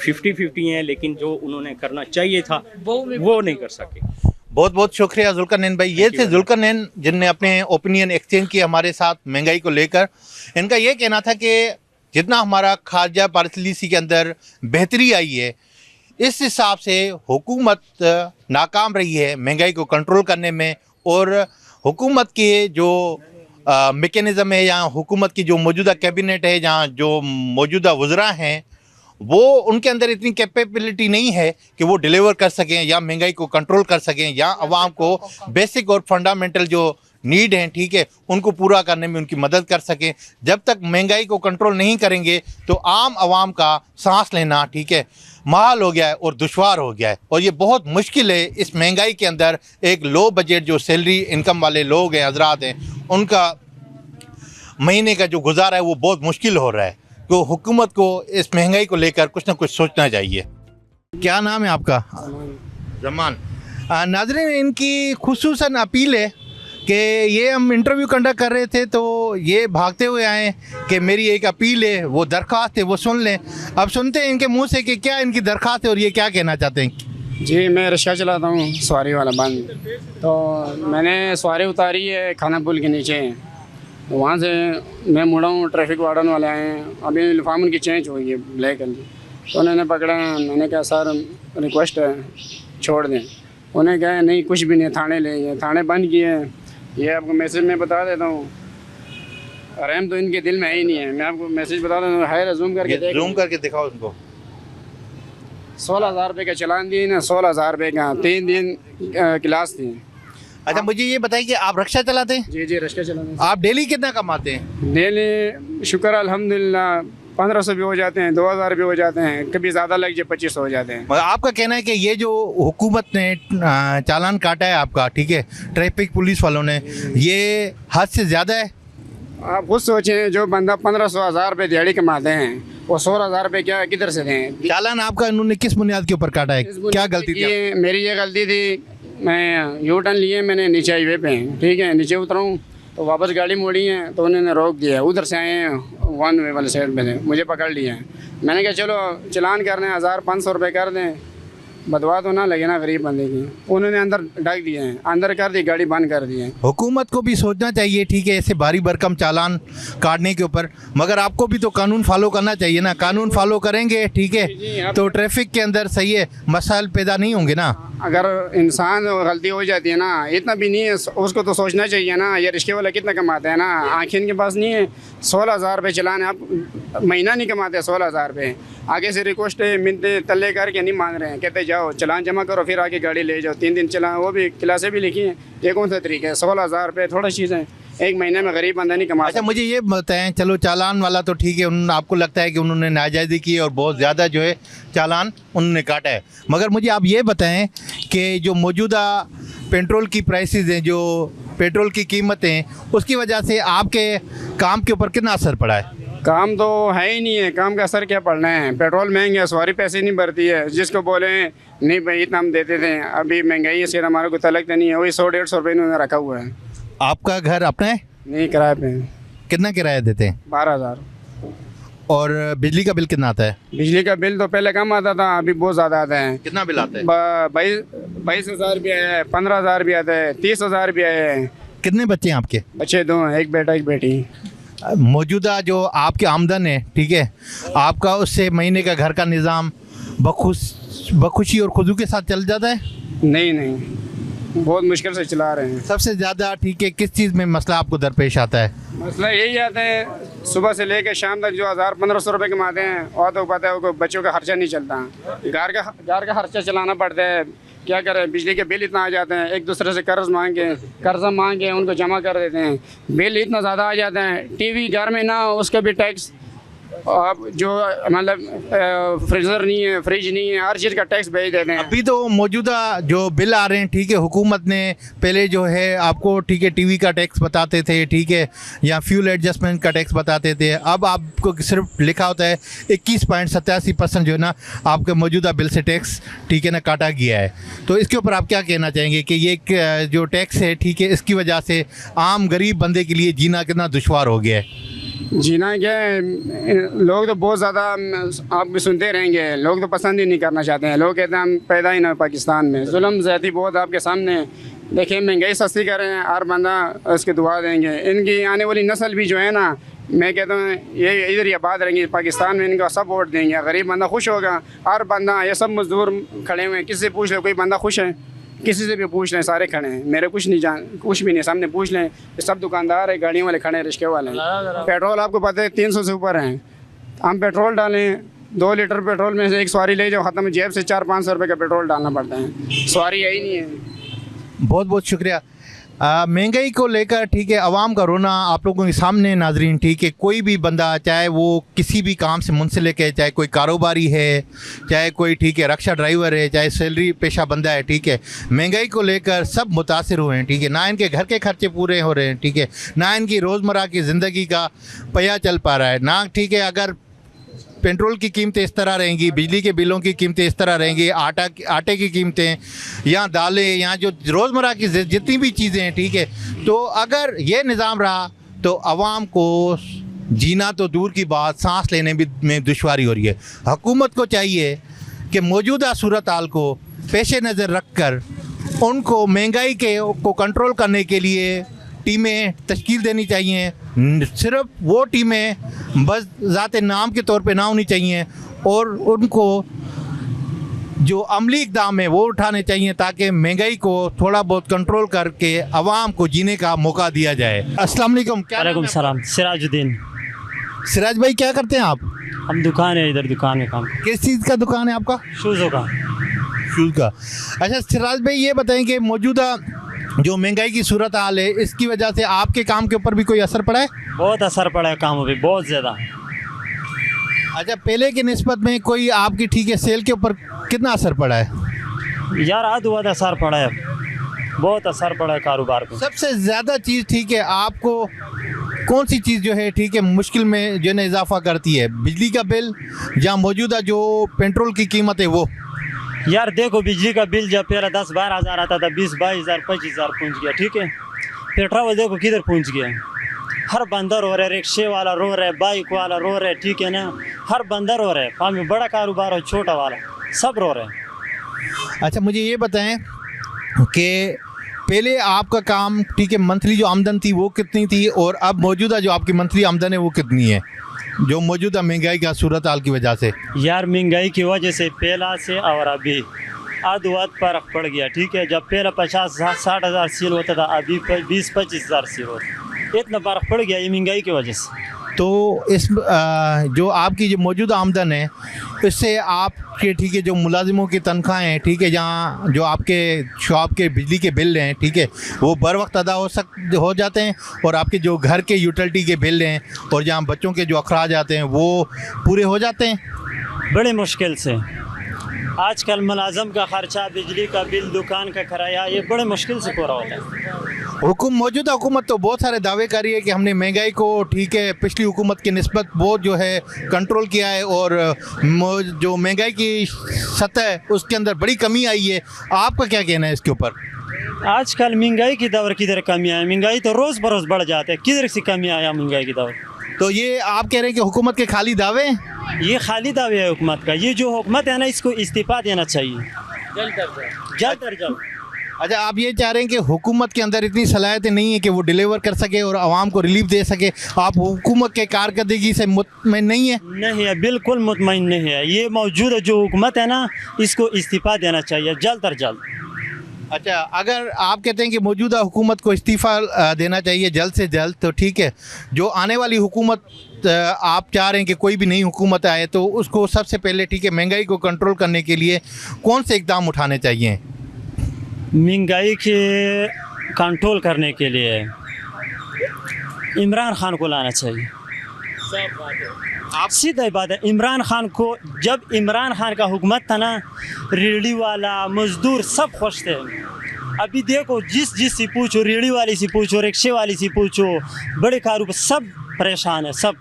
50-50 हैं, लेकिन जो उन्होंने करना चाहिए था वो नहीं कर सके। बहुत बहुत शुक्रिया जुल्करनैन भाई। ये थे जुल्करनैन जिनने अपने ओपिनियन एक्सचेंज किए हमारे साथ महंगाई को लेकर। इनका ये कहना था कि जितना हमारा खारजा पॉलिसी के अंदर बेहतरी आई है, इस हिसाब से हुकूमत नाकाम रही है महंगाई को कंट्रोल करने में, और हुकूमत के जो मेकनिज़म है या हुकूमत की जो मौजूदा कैबिनेट है, जहाँ जो मौजूदा वज़रा हैं, वो उनके अंदर इतनी कैपेबिलिटी नहीं है कि वो डिलीवर कर सकें या महंगाई को कंट्रोल कर सकें या आवाम को बेसिक और फंडामेंटल जो नीड हैं, ठीक है, उनको पूरा करने में उनकी मदद कर सकें। जब तक महंगाई को कंट्रोल नहीं करेंगे तो आम आवाम का सांस लेना, ठीक है, महाल हो गया है और दुश्वार हो गया है, और ये बहुत मुश्किल है इस महंगाई के अंदर। एक लो बजट जो सैलरी इनकम वाले लोग हैं, हजरात हैं, उनका महीने का जो गुजारा है वो बहुत मुश्किल हो रहा है। तो हुकूमत को इस महंगाई को लेकर कुछ ना कुछ सोचना चाहिए। क्या नाम है आपका? जमान। नाज़रीन, इनकी खुसूसन अपील है कि ये हम इंटरव्यू कंडक्ट कर रहे थे तो ये भागते हुए आए कि मेरी एक अपील है, वो दरख्वास्त है, वो सुन लें। अब सुनते हैं इनके मुंह से कि क्या इनकी दरख्वास्त है और ये क्या कहना चाहते हैं। जी, मैं रिक्शा चलाता हूँ, सवारी वाला बंद। तो मैंने सवारी उतारी है खाना पुल के नीचे, वहाँ से मैं मुड़ा हूँ, ट्रैफिक वार्डन वाले आए हैं, अभी लिफाफ उनकी चेंज हुई है ब्लैक वाली, तो उन्होंने पकड़ा। मैंने कहा सर रिक्वेस्ट है छोड़ दें। उन्हें कहा नहीं कुछ भी नहीं, थाने ले गए, थाने बंद किए हैं। ये आपको मैसेज में बता देता हूँ, रहम तो इनके दिल में ही नहीं है। मैं आपको मैसेज बता देता हूँ, है जूम करके दिखाओ उनको। 16,000 रुपये का चलान दिए ना, 16,000 रुपये का, 3 दिन क्लास थी। अच्छा मुझे ये बताइए कि आप रिक्शा चलाते हैं? जी जी रिक्शा चलाने आप डेली कितना कमाते हैं? डेली शुक्र अल्हम्दुलिल्लाह 1500 भी हो जाते हैं, 2000 भी हो जाते हैं, कभी ज़्यादा लग जाए 2500 हो जाते हैं। मगर आपका कहना है कि ये जो हुकूमत ने चालान काटा है आपका, ठीक है, ट्रैफिक पुलिस वालों ने, ये हद से ज़्यादा है? आप खुद सोचें, जो बंदा 1500 1000 रुपये दिहाड़ी कमाते हैं वो 16000 रुपये क्या किधर से दें? चालान आपका इन्होंने किस बुनियाद के ऊपर काटा है? क्या गलती थी? ये मेरी ये गलती थी, मैं यू टर्न लिए, मैंने नीचे हाईवे पे, ठीक है, नीचे उतरा तो वापस गाड़ी मोड़ी है तो उन्होंने रोक दिया, उधर से आए हैं वन वे वाले साइड में थे, मुझे पकड़ लिया है। मैंने कहा चलो चलान करने 1500 रुपये कर दें, बदवा तो ना लगे ना गरीब बंदे की। उन्होंने अंदर ढक दिए हैं, अंदर कर दी, गाड़ी बंद कर दी है। हुकूमत को भी सोचना चाहिए, ठीक है, ऐसे भारी भरकम चालान काटने के ऊपर, मगर आपको भी तो कानून फॉलो करना चाहिए ना। कानून फॉलो करेंगे, ठीक है, तो ट्रैफिक के अंदर सही है मसाइल पैदा नहीं होंगे ना। अगर इंसान गलती हो जाती है ना, इतना भी नहीं है, उसको तो सोचना चाहिए ना। ये रिक्शे वाला कितना कमाते हैं ना, आँखें इनके पास नहीं है। 16000 रुपये चलान है, आप महीना नहीं कमाते 16000 रुपये। आगे से रिक्वेस्ट मिलते तल्ले करके नहीं मान रहे हैं, कहते जाओ चलान जमा करो फिर आके गाड़ी ले जाओ। 3 दिन चलान, वो भी क्लासें भी लिखी हैं। ये कौन सा तरीका है? 16000 रुपये थोड़ा चीज़ है, एक महीने में गरीब बंदा नहीं कमा। अच्छा मुझे ये बताएं, चलो चालान वाला तो ठीक है, आपको लगता है कि उन्होंने नाजायज़ी की और बहुत ज़्यादा जो है चालान उन्होंने काटा है, मगर मुझे आप ये बताएं कि जो मौजूदा पेट्रोल की प्राइसेस हैं, जो पेट्रोल की कीमतें हैं, उसकी वजह से आपके काम के ऊपर कितना असर पड़ा है? काम तो है ही नहीं है, काम का असर क्या पड़ना है? पेट्रोल महंगे है, सवारी पैसे नहीं भरती है। जिसको बोले नहीं भाई इतना हम देते थे, अभी महंगाई है, सीधा हमारे को तलक नहीं है, वही 100-150 रुपये इन्होंने रखा हुआ है। आपका घर अपना है? नहीं, किराए पे। कितना किराया देते हैं? 12000। और बिजली का बिल कितना आता है? बिजली का बिल तो पहले कम आता था, अभी बहुत ज़्यादा आता है। कितना बिल आता है? 22,000 भी आया है, 15,000 भी आता है, 30,000 भी आया है। कितने बच्चे हैं आपके? बच्चे 2 हैं, एक बेटा एक बेटी। मौजूदा जो आपकी आमदन है, ठीक है, आपका उससे महीने का घर का निज़ाम बखुशी और खुदू के साथ चल जाता है? नहीं नहीं, बहुत मुश्किल से चला रहे हैं। सबसे ज़्यादा, ठीक है, किस चीज़ में मसला आपको दरपेश आता है? मसला यही आता है, सुबह से लेकर शाम तक जो 1000-1500 रुपये कमाते हैं, और तो पता है उनको बच्चों का खर्चा नहीं चलता, घर का खर्चा चलाना पड़ता है। क्या करें, बिजली के बिल इतना आ जाते हैं, एक दूसरे से कर्जा मांगे उनको जमा कर देते हैं, बिल इतना ज़्यादा आ जाता है। टीवी घर में ना, उसका भी टैक्स, अब जो मतलब फ्रीज़र नहीं है, फ्रिज नहीं है, हर चीज़ का टैक्स भेज देते हैं। अभी तो मौजूदा जो बिल आ रहे हैं, ठीक है, हुकूमत ने पहले जो है आपको, ठीक है, टीवी का टैक्स बताते थे, ठीक है, या फ्यूल एडजस्टमेंट का टैक्स बताते थे, अब आपको सिर्फ लिखा होता है 21.87% जो है ना आपके मौजूदा बिल से टैक्स, ठीक है ना, काटा गया है। तो इसके ऊपर आप क्या कहना चाहेंगे कि ये जो टैक्स है, ठीक है, इसकी वजह से आम गरीब बंदे के लिए जीना कितना दुश्वार हो गया है? जीना क्या है, लोग तो बहुत ज़्यादा, आप भी सुनते रहेंगे, लोग तो पसंद ही नहीं करना चाहते हैं। लोग कहते हैं हम पैदा ही ना पाकिस्तान में, जुल्म ज़्यादती बहुत आपके सामने। देखिए महंगाई सस्ती कर रहे हैं, हर बंदा उसके दुआ देंगे। इनकी आने वाली नस्ल भी जो है ना, मैं कहता हूँ ये इधर ही आबाद रहेंगी पाकिस्तान में, इनका सब वोट देंगे, गरीब बंदा खुश होगा। हर बंदा, ये सब मजदूर खड़े हुए हैं, किसी से पूछ ले कोई बंदा खुश है? किसी से भी पूछ लें, सारे खड़े हैं। मेरे कुछ भी नहीं, सामने पूछ लें, सब दुकानदार है, गाड़ियों वाले खड़े हैं, रिक्शे वाले हैं। पेट्रोल आपको पता है 300 से ऊपर हैं। हम पेट्रोल डालें, 2 लीटर पेट्रोल में से एक सवारी ले जाओ, ख़त्म, जेब से 400-500 रुपये का पेट्रोल डालना पड़ता है, सवारी यही नहीं है। बहुत बहुत शुक्रिया। महंगाई को लेकर, ठीक है, आवाम का रोना आप लोगों के सामने नाजरीन, ठीक है, कोई भी बंदा, चाहे वो किसी भी काम से मुंसलिक है, चाहे कोई कारोबारी है, चाहे कोई, ठीक है, रिक्शा ड्राइवर है, चाहे सैलरी पेशा बंदा है, ठीक है, महंगाई को लेकर सब मुतासिर हुए हैं, ठीक है, ना इनके घर के खर्चे पूरे हो रहे हैं, ठीक है, ना इनकी रोज़मर्रा की ज़िंदगी का पहिया चल पा रहा है, ना, ठीक है, अगर पेट्रोल की कीमतें इस तरह रहेंगी, बिजली के बिलों की कीमतें इस तरह रहेंगी, आटे की कीमतें, या दालें, या जो रोज़मर्रा की जितनी भी चीज़ें हैं, ठीक है, तो अगर ये निज़ाम रहा तो आवाम को जीना तो दूर की बात, सांस लेने में दुश्वारी हो रही है। हुकूमत को चाहिए कि मौजूदा सूरत हाल को पेश नज़र रख कर उनको महंगाई को कंट्रोल करने के लिए टीमें तश्कील देनी चाहिए। सिर्फ वो टीमें बस ज़ाते नाम के तौर पे ना होनी चाहिए, और उनको जो अमली इक़दाम है वो उठाने चाहिए, ताकि महंगाई को थोड़ा बहुत कंट्रोल करके आवाम को जीने का मौका दिया जाए। अस्सलाम वालेकुम। वालेकुम सलाम। सिराजुद्दीन। सिराज भाई, क्या करते हैं आप? हम दुकान है, इधर दुकान में काम। किस चीज़ का दुकान है आपका? शूज़ों का। शूज़ का। अच्छा सिराज भाई, ये बताएं कि मौजूदा जो महंगाई की सूरत हाल है इसकी वजह से आपके काम के ऊपर भी कोई असर पड़ा है? बहुत असर पड़ा है कामों पे, बहुत ज़्यादा। अच्छा, पहले की निस्बत में कोई आपकी ठीक है सेल के ऊपर कितना असर पड़ा है? यार आध असर पड़ा है, बहुत असर पड़ा है कारोबार पे। सबसे ज़्यादा चीज़ ठीक है आपको कौन सी चीज़ जो है ठीक है मुश्किल में जो है ना इजाफा करती है? बिजली का बिल या मौजूदा जो पेट्रोल की कीमत है वो? यार देखो, बिजली का बिल जब पहले 10-12 हज़ार आता था, 20-22 हज़ार 25 हज़ार पहुँच गया, ठीक है। पेट्रोल देखो किधर पहुँच गया, हर बंदर रो रहा है, रिक्शे वाला रो रहा है, बाइक वाला रो रहा है, ठीक है ना, हर बंदर रो रहा है। फार्म में बड़ा कारोबार हो, छोटा वाला, सब रो रहे हैं। अच्छा, मुझे ये बताएं कि पहले आपका काम ठीक है मंथली जो आमदन थी वो कितनी थी और अब मौजूदा जो आपकी मंथली आमदन है वो कितनी है, जो मौजूदा महंगाई का सूरत हाल की वजह से? यार महंगाई की वजह से पहला से और अभी आध फर्क पड़ गया, ठीक है। जब पहला 50-60 हज़ार सेल होता था, अभी 20-25 हज़ार सेल होता है। इतना फर्क पड़ गया ये महंगाई की वजह से। तो इस जो आपकी जो मौजूदा आमदन है इससे आपके ठीक है जो मुलाजिमों की तनख्वाहें हैं ठीक है, जहाँ जो आपके शॉप के बिजली के बिल हैं ठीक है वो बर वक्त अदा हो जाते हैं, और आपके जो घर के यूटिलिटी के बिल हैं और जहाँ बच्चों के जो अखराज आते हैं वो पूरे हो जाते हैं? बड़े मुश्किल से। आजकल मुलाजम का खर्चा, बिजली का बिल, दुकान का किराया, ये बड़े मुश्किल से पूरा होता है। मौजूदा हुकूमत तो बहुत सारे दावे कर रही है कि हमने महंगाई को ठीक है पिछली हुकूमत की निस्बत बहुत जो है कंट्रोल किया है और जो महंगाई की सतह है उसके अंदर बड़ी कमी आई है। आपका क्या कहना है इसके ऊपर? आजकल महंगाई की दौर किधर कमी आया, महंगाई तो रोज़ बरोज़ बढ़ जाते हैं, किधर से कमी आया महंगाई की दौर? तो ये आप कह रहे हैं कि हुकूमत के खाली दावे हैं? ये खाली दावे है हुकूमत का। ये जो हुकूमत है ना, इसको इस्तीफा देना चाहिए जल्द। अच्छा, आप ये चाह रहे हैं कि हुकूमत के अंदर इतनी सलाहियतें नहीं है कि वो डिलीवर कर सके और आवाम को रिलीफ दे सके? आप हुकूमत के कारकर्दगी से मुतमईन नहीं है? नहीं है, बिल्कुल मुतमईन नहीं है। ये मौजूद जो हुकूमत है ना, इसको इस्तीफा देना चाहिए जल्द अज जल्द। अच्छा, अगर आप कहते हैं कि मौजूदा हुकूमत को इस्तीफ़ा देना चाहिए जल्द से जल्द, तो ठीक है, जो आने वाली हुकूमत आप चाह रहे हैं कि कोई भी नई हुकूमत आए तो उसको सबसे पहले ठीक है महंगाई को कंट्रोल करने के लिए कौन से इक़दाम उठाने चाहिए? महंगाई के कंट्रोल करने के लिए इमरान खान को लाना चाहिए। आप सीधा बात है, इमरान खान को, जब इमरान खान का हुकूमत था ना, रेहड़ी वाला, मजदूर सब खुश थे। अभी देखो जिस से पूछो, रेहड़ी वाली से पूछो, रिक्शे वाली से पूछो, बड़े कारोबार सब परेशान है सब।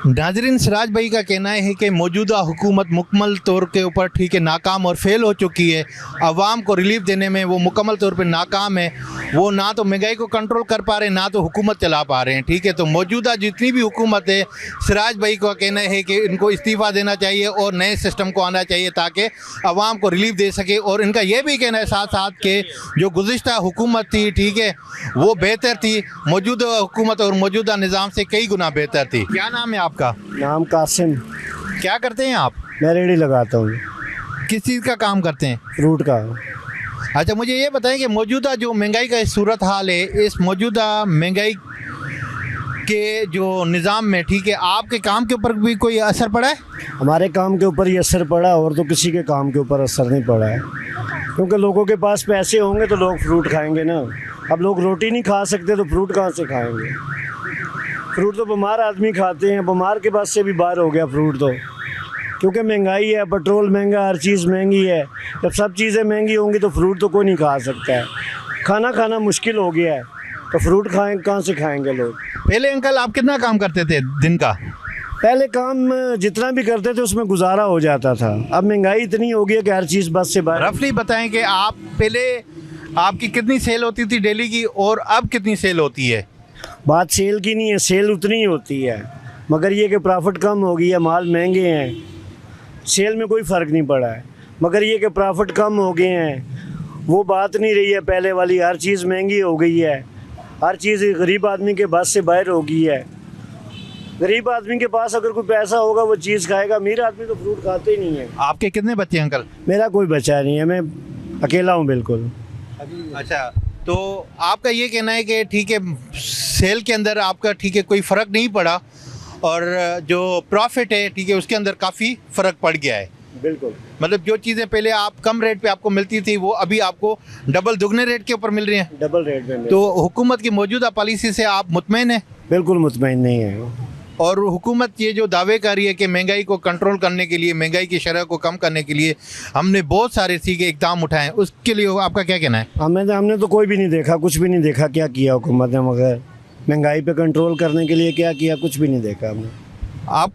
नाजरीन, सिराज भाई का कहना है कि मौजूदा हुकूमत मुकम्मल तौर के ऊपर ठीक है नाकाम और फेल हो चुकी है। आवाम को रिलीफ देने में वो मुकम्मल तौर पे नाकाम है। वो ना तो महंगाई को कंट्रोल कर पा रहे हैं, ना तो हुकूमत चला पा रहे हैं, ठीक है। तो मौजूदा जितनी भी हुकूमत है, सिराज भाई का कहना है कि इनको इस्तीफ़ा देना चाहिए और नए सिस्टम को आना चाहिए ताकि आवाम को रिलीफ दे सके। और इनका ये भी कहना है साथ साथ कि जो गुज़िश्ता हुकूमत थी ठीक है वो बेहतर थी, मौजूदा हुकूमत और मौजूदा निज़ाम से कई गुना बेहतर थी। क्या नाम है आपका? नाम कासिम। क्या करते हैं आप? मैं रेडी लगाता हूँ। किस चीज़ का काम करते हैं? फ्रूट का। अच्छा, मुझे ये बताएं कि मौजूदा जो महंगाई का सूरत हाल है, इस मौजूदा महंगाई के जो निज़ाम में ठीक है आपके काम के ऊपर भी कोई असर पड़ा है? हमारे काम के ऊपर ही असर पड़ा, और तो किसी के काम के ऊपर असर नहीं पड़ा है, क्योंकि लोगों के पास पैसे होंगे तो लोग फ्रूट खाएंगे ना। अब लोग रोटी नहीं खा सकते तो फ्रूट कहाँ से खाएंगे? फ्रूट तो बीमार आदमी खाते हैं, बीमार के पास से भी बाहर हो गया फ्रूट तो, क्योंकि महंगाई है, पेट्रोल महंगा, हर चीज़ महंगी है। जब सब चीज़ें महंगी होंगी तो फ्रूट तो कोई नहीं खा सकता है। खाना मुश्किल हो गया है तो फ्रूट कहाँ से खाएंगे लोग? पहले अंकल आप कितना काम करते थे दिन का? पहले काम जितना भी करते थे उसमें गुजारा हो जाता था। अब महंगाई इतनी हो गई है कि हर चीज़ बस से बाहर। रफली बताएं कि आप पहले आपकी कितनी सेल होती थी डेली की और अब कितनी सेल होती है? बात सेल की नहीं है, सेल उतनी ही होती है, मगर ये कि प्रॉफिट कम हो गई है, माल महंगे हैं। सेल में कोई फ़र्क नहीं पड़ा है, मगर ये कि प्रॉफिट कम हो गए हैं, वो बात नहीं रही है पहले वाली। हर चीज़ महंगी हो गई है, हर चीज़ गरीब आदमी के बस से बाहर हो गई है। गरीब आदमी के पास अगर कोई पैसा होगा वो चीज़ खाएगा, अमीर आदमी तो फ्रूट खाते ही नहीं है। आपके कितने बच्चे हैं अंकल? मेरा कोई बच्चा नहीं है, मैं अकेला हूँ बिल्कुल। अच्छा, तो आपका ये कहना है कि ठीक है सेल के अंदर आपका ठीक है कोई फ़र्क नहीं पड़ा और जो प्रॉफिट है ठीक है उसके अंदर काफ़ी फ़र्क पड़ गया है। बिल्कुल। मतलब जो चीज़ें पहले आप कम रेट पे आपको मिलती थी वो अभी आपको डबल दुगने रेट के ऊपर मिल रही हैं। डबल रेट में तो हुकूमत की मौजूदा पॉलिसी से आप मुतमईन हैं? बिल्कुल मुतमईन नहीं है। और हुकूमत ये जो दावे कर रही है कि महंगाई को कंट्रोल करने के लिए, महंगाई की शरह को कम करने के लिए हमने बहुत सारे सीखे इकदाम उठाए, उसके लिए आपका क्या कहना है? हमने तो कोई भी नहीं देखा, कुछ भी नहीं देखा क्या किया हुकूमत ने, मगर महंगाई पे कंट्रोल करने के लिए क्या किया, कुछ भी नहीं देखा हमने। आप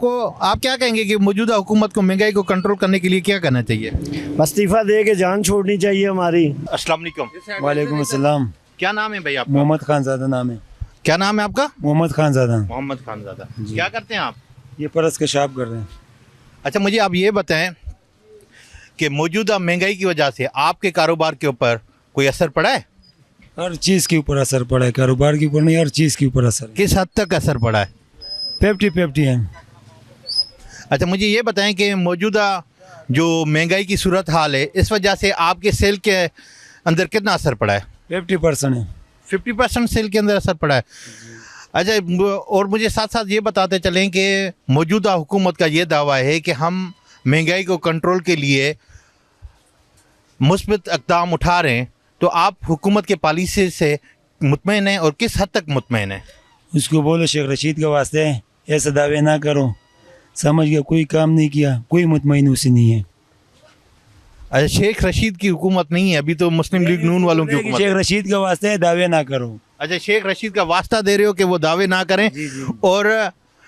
क्या कहेंगे कि मौजूदा हुकूमत को महंगाई को कंट्रोल करने के लिए क्या करना चाहिए? इस्तीफ़ा दे के जान छोड़नी चाहिए हमारी। अस्सलाम वालेकुम। वालेकुम अस्सलाम। क्या नाम है भाई आपका? मोहम्मद खानज़ादा नाम है। क्या नाम है आपका? मोहम्मद खानज़ादा। मोहम्मद खानज़ादा। क्या करते हैं आप? ये परस के शाप कर रहे हैं। अच्छा, मुझे आप ये बताएं कि मौजूदा महंगाई की वजह से आपके कारोबार के ऊपर कोई असर पड़ा है? हर चीज़ के ऊपर असर पड़ा है, कारोबार के ऊपर नहीं, हर चीज़ के ऊपर असर। किस हद तक असर पड़ा है? 50-50 है। अच्छा, मुझे ये बताएं कि मौजूदा जो महंगाई की सूरत हाल है, इस वजह से आपके सेल के अंदर कितना असर पड़ा है? 50% है। 50% सेल के अंदर असर पड़ा है। अच्छा, और मुझे साथ साथ ये बताते चलें कि मौजूदा हुकूमत का ये दावा है कि हम महंगाई को कंट्रोल के लिए मुस्बित इक़दाम उठा रहे हैं, तो आप हुकूमत के पॉलिसी से मुतमईन हैं और किस हद तक मुतमईन हैं? उसको बोलो शेख रशीद के वास्ते ऐसे दावे ना करो, समझ गया, कोई काम नहीं किया, कोई मुतमईन उसी नहीं है। अच्छा, शेख रशीद की हुकूमत नहीं है, अभी तो मुस्लिम लीग नून वालों की हुकूमत। शेख रशीद के वास्ते दावे ना करो। अच्छा, शेख रशीद का वास्ता दे रहे हो कि वो दावे ना करें और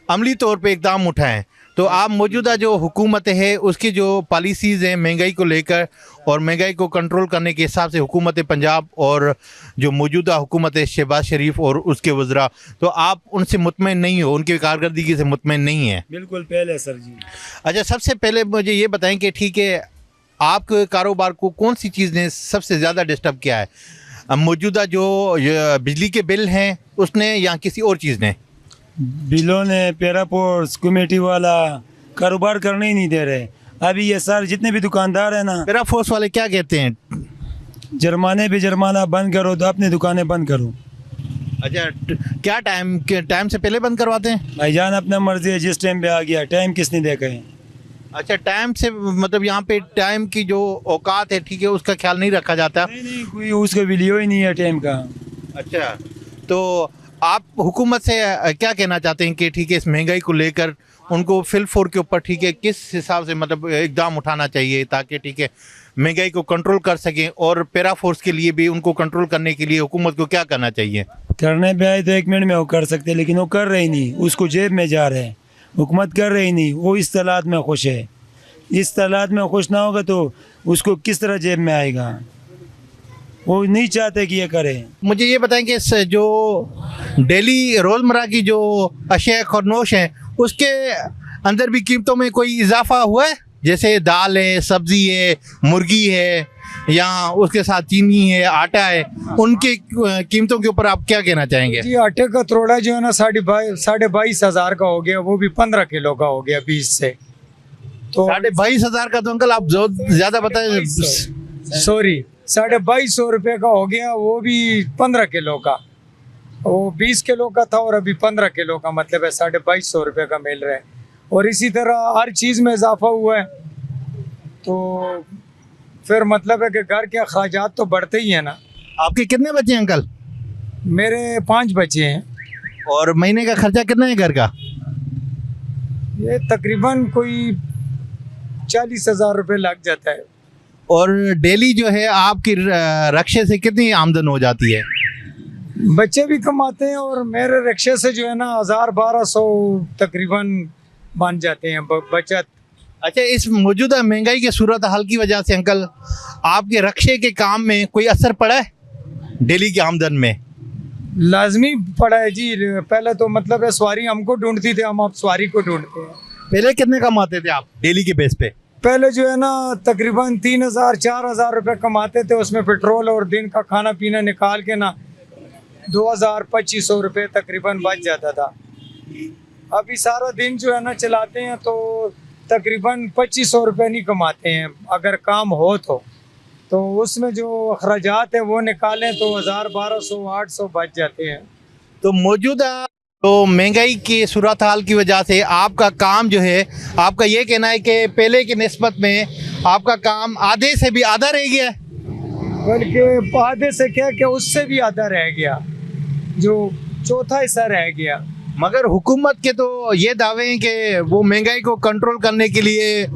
अमली तौर पे इकदाम उठाएं। तो आप मौजूदा जो हुकूमत है उसकी जो पॉलिसीज़ हैं महंगाई को लेकर और महंगाई को कंट्रोल करने के हिसाब से हुकूमत पंजाब और जो मौजूदा हुकूमत है शहबाज शरीफ और उसके वज़रा, तो आप उनसे मुतमईन नहीं हो, उनकी कारकर्दगी से मुतमईन नहीं है? बिल्कुल पहले सर जी। अच्छा, सबसे पहले मुझे ये बताएं कि ठीक है, आपके कारोबार को कौन सी चीज़ ने सबसे ज़्यादा डिस्टर्ब किया है? मौजूदा जो बिजली के बिल हैं उसने या किसी और चीज़ ने? बिलों ने, पैरापोर्ट्स कमेटी वाला कारोबार करने ही नहीं दे रहे। अभी ये सर जितने भी दुकानदार हैं ना, पैरा फोर्स वाले क्या कहते हैं? जुर्माने पे जुर्माना, बंद करो तो अपनी दुकानें बंद करो। अच्छा, क्या टाइम से पहले बंद करवाते हैं? भाईजान अपना मर्जी है, जिस टाइम पे आ गया, टाइम किसने देखा है? अच्छा, टाइम से मतलब यहाँ पे टाइम की जो औकात है, ठीक है, उसका ख्याल नहीं रखा जाता? नहीं, कोई उसका वीडियो ही नहीं है टाइम का। अच्छा, तो आप हुकूमत से क्या कहना चाहते हैं कि ठीक है, इस महंगाई को लेकर उनको फिल फोर के ऊपर ठीक है किस हिसाब से मतलब इकदाम उठाना चाहिए ताकि ठीक है महंगाई को कंट्रोल कर सकें, और पैरा फोर्स के लिए भी उनको कंट्रोल करने के लिए हुकूमत को क्या करना चाहिए? करने पे आए तो 1 मिनट में वो कर सकते, लेकिन वो कर रही नहीं, उसको जेब में जा रहे हैं। हुकूमत कर रही नहीं, वो इस तलात में खुश है। इस तलात में खुश ना होगा तो उसको किस तरह जेब में आएगा? वो नहीं चाहते कि ये करें। मुझे ये बताएं कि जो डेली रोज़मर्रा की जो अशिया खरनोश हैं उसके अंदर भी कीमतों में कोई इजाफा हुआ है? जैसे दाल है, सब्ज़ी है, मुर्गी है, या उसके साथ चीनी है, आटा है, उनके कीमतों के ऊपर आप क्या कहना चाहेंगे? जी, आटे का तोड़ा जो है ना 22,500 का हो गया, वो भी 15 किलो का हो गया 20 से। तो 22,500 का तो अंकल आप ज़्यादा बताए। सॉरी, 2250 रुपये का हो गया, वो भी 15 किलो का। वो 20 किलो का था और अभी 15 किलो का, मतलब है 2250 रुपये का मिल रहा है। और इसी तरह हर चीज़ में इजाफा हुआ है, तो फिर मतलब है कि घर के अखराजात तो बढ़ते ही हैं ना। आपके कितने बच्चे हैं अंकल? मेरे 5 बच्चे हैं। और महीने का खर्चा कितना है घर का? ये तकरीबन कोई 40,000 रुपये लग जाता है। और डेली जो है आपकी रक्शे से कितनी आमदन हो जाती है? बच्चे भी कमाते हैं और मेरे रिक्शे से जो है ना 1,000-1,200 तकरीबन बन जाते हैं बचत। अच्छा, इस मौजूदा महंगाई के सूरत हाल की वजह से अंकल आपके रक्शे के काम में कोई असर पड़ा है डेली की आमदन में? लाजमी पड़ा है जी। पहले तो मतलब है सवारी हमको ढूंढती थी, हम अब सवारी को ढूंढते हैं। पहले कितने कमाते थे आप डेली के बेस पे? पहले जो है ना तकरीबन 3,000-4,000 रुपये कमाते थे, उसमें पेट्रोल और दिन का खाना पीना निकाल के ना 2,000-2,500 रुपये तकरीबन बच जाता था। अभी सारा दिन जो है ना चलाते हैं तो तकरीबन 2,500 रुपये नहीं कमाते हैं अगर काम हो तो उसमें जो अखराजात हैं वो निकालें तो 1,000, 1,200, 800 बच जाते हैं। तो मौजूदा तो महंगाई की सूरत हाल की वजह से आपका काम जो है, आपका ये कहना है कि पहले की निस्बत में आपका काम आधे से भी आधा रह गया है? बल्कि आधे से क्या कि उससे भी आधा रह गया, जो चौथा हिस्सा रह गया। मगर हुकूमत के तो ये दावे हैं कि वो महंगाई को कंट्रोल करने के लिए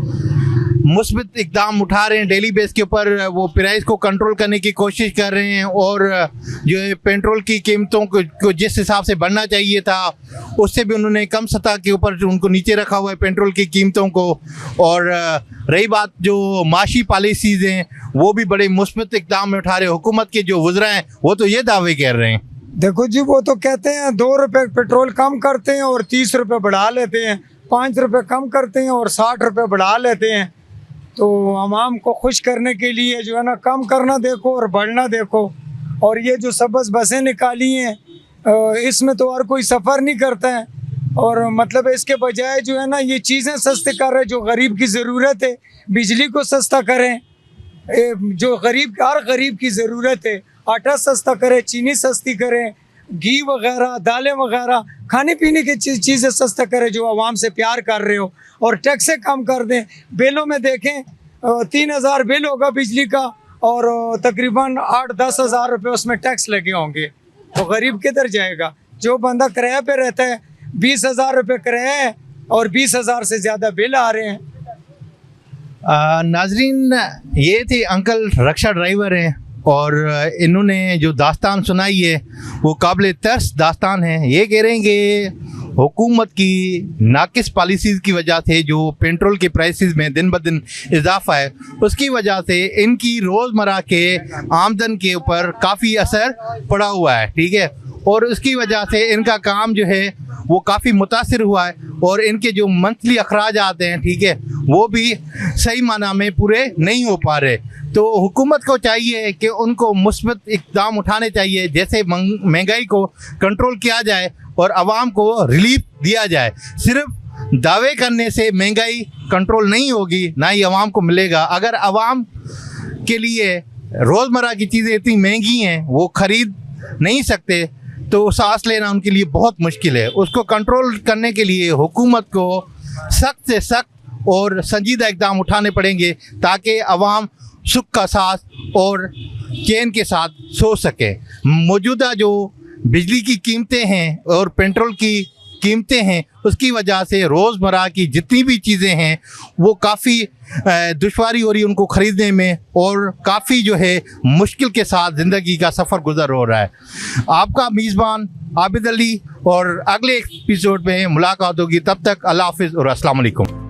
मुस्बित इकदाम उठा रहे हैं, डेली बेस के ऊपर वो प्राइस को कंट्रोल करने की कोशिश कर रहे हैं, और जो है पेट्रोल की कीमतों को जिस हिसाब से बढ़ना चाहिए था उससे भी उन्होंने कम सतह के ऊपर उनको नीचे रखा हुआ है पेट्रोल की कीमतों को। और रही बात जो माशी पॉलिसीज़ हैं वो भी बड़े मुस्बित इकदाम में उठा रहे हैं। हुकूमत के जो वज़रा हैं वो तो ये दावे कर रहे हैं। देखो जी, वो तो कहते हैं 2 रुपए पेट्रोल कम करते हैं और 30 रुपए बढ़ा लेते हैं, 5 रुपए कम करते हैं और 60 रुपए बढ़ा लेते हैं। तो आवाम को खुश करने के लिए जो है ना, कम करना देखो और बढ़ना देखो। और ये जो सबस बसें निकाली हैं इसमें तो और कोई सफ़र नहीं करता है, और मतलब इसके बजाय जो है ना ये चीज़ें सस्ते कर रहे हैं जो गरीब की ज़रूरत है। बिजली को सस्ता करें, जो हर गरीब की ज़रूरत है, आटा सस्ता करें, चीनी सस्ती करें, घी वगैरह, दालें वगैरह, खाने पीने की चीज़ें सस्ता करें जो आवाम से प्यार कर रहे हो, और टैक्सें कम कर दें। बिलों में देखें 3000 बिल होगा बिजली का और तकरीबन 8-10 हज़ार रुपये उसमें टैक्स लगे होंगे, तो गरीब किधर जाएगा? जो बंदा किराए पे रहता है 20,000 रुपये किराया है और 20,000 से ज़्यादा बिल आ रहे हैं। नाजरीन, ये थे अंकल, रक्षा ड्राइवर हैं, और इन्होंने जो दास्तान सुनाई है वो काबिल तर्स दास्तान है। ये कह रहे हैं कि हुकूमत की नाकिस पॉलिसीज़ की वजह से जो पेट्रोल के प्राइसेस में दिन ब दिन इजाफा है उसकी वजह से इनकी रोज़मर्रा के आमदन के ऊपर काफ़ी असर पड़ा हुआ है, ठीक है, और उसकी वजह से इनका काम जो है वो काफ़ी मुतासिर हुआ है, और इनके जो मंथली अखराज आते हैं, ठीक है, वो भी सही माना में पूरे नहीं हो पा रहे। तो हुकूमत को चाहिए कि उनको मुस्बत इक़दाम उठाने चाहिए, जैसे महंगाई को कंट्रोल किया जाए और आवाम को रिलीफ दिया जाए। सिर्फ दावे करने से महंगाई कंट्रोल नहीं होगी, ना ही आवाम को मिलेगा। अगर आवाम के लिए रोज़मर्रा की चीज़ें इतनी महंगी हैं वो ख़रीद नहीं सकते तो सांस लेना उनके लिए बहुत मुश्किल है। उसको कंट्रोल करने के लिए हुकूमत को सख्त से सख्त और संजीदा इक़दाम उठाने पड़ेंगे ताकि आवाम सुख का सांस और चैन के साथ सो सके। मौजूदा जो बिजली की कीमतें हैं और पेट्रोल की कीमतें हैं उसकी वजह से रोज़मर्रा की जितनी भी चीज़ें हैं वो काफ़ी दुश्वारी हो रही है उनको ख़रीदने में, और काफ़ी जो है मुश्किल के साथ ज़िंदगी का सफ़र गुज़र हो रहा है। आपका मेज़बान आबिद अली, और अगले एपिसोड में मुलाकात होगी। तब तक अल्लाह हाफ़िज़ और अस्सलाम वालेकुम।